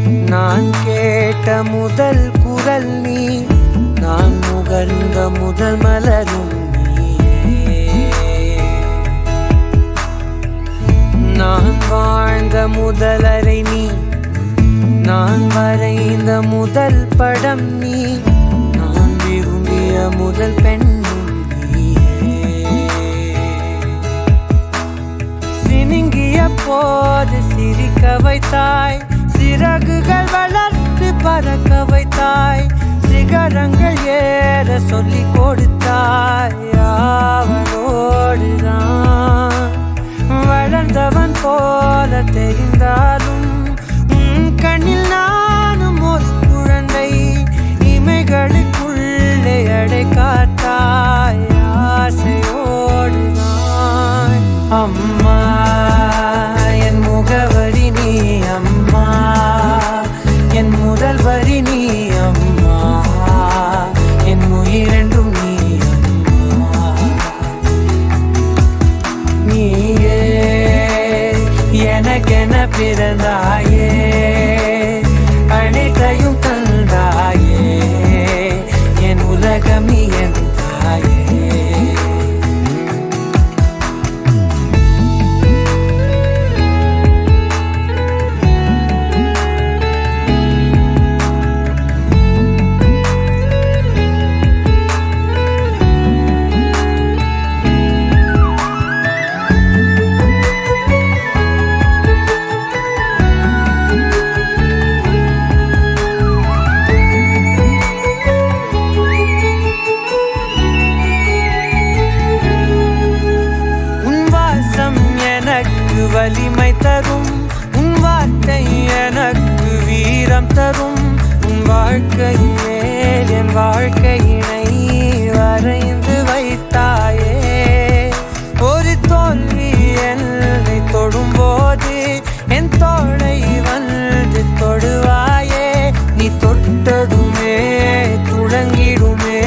நான் கேட்ட முதல் குரல் நீ, நான் முகர்ந்த முதல் மலரும் நீயே. நான் வாழ்ந்த முதல் அறை நீ, நான் வரைந்த முதல் படம் நீ, நான் விரும்பிய முதல் பெண்ணும் நீயே. சினுங்கிய போது சிரிக்க வைத்தாய், சிறகுகள் வளர்த்து பறக்க வைத்தாய், சிகரங்கள் ஏற சொல்லி கொடுத்தாய். அவனோடுதான் வளர்ந்தவன் போல தெரிந்தாலும் உன் கண்ணில் நானும் ஒரு குழந்தை. இமைகளுக்குள்ளே அடை காத்தாய் ஆசையோடுதான். அம்மா என் முகவரி நீ, அம்மா என் முதல் வரி நீ, அம்மா என் உயிரென்றும் நீ, அம்மா. நீயே எனக்கென பிறந்தாயே, அனைத்தையும் தந்தாயே, என் உலகம் நீ என் தாயே. வலிமை தரும் உன் வார்த்தை எனக்கு வீரம் தரும். உன் வாழ்க்கையின் மேல் என் வாழ்க்கையினை வரைந்து வைத்தாயே. ஒரு தோல்வி என்னை தொடும்போது என் தோளை வந்து தொடுவாயே. நீ தொட்டதுமே தொடங்கிடுமே,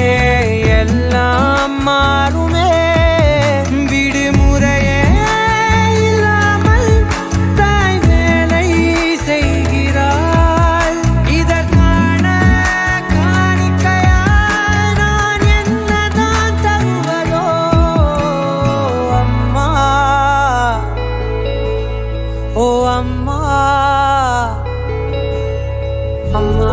எல்லாம் மாறுமே. அம்மா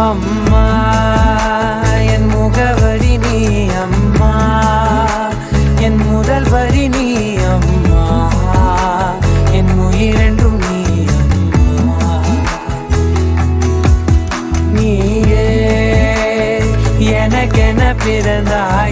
அம்மா என் முகவரி நீ, அம்மா என் முதல் வரி நீ, அம்மா என் உயிரென்றும் நீ, அம்மா. நீயே எனக்கென பிறந்தாய்,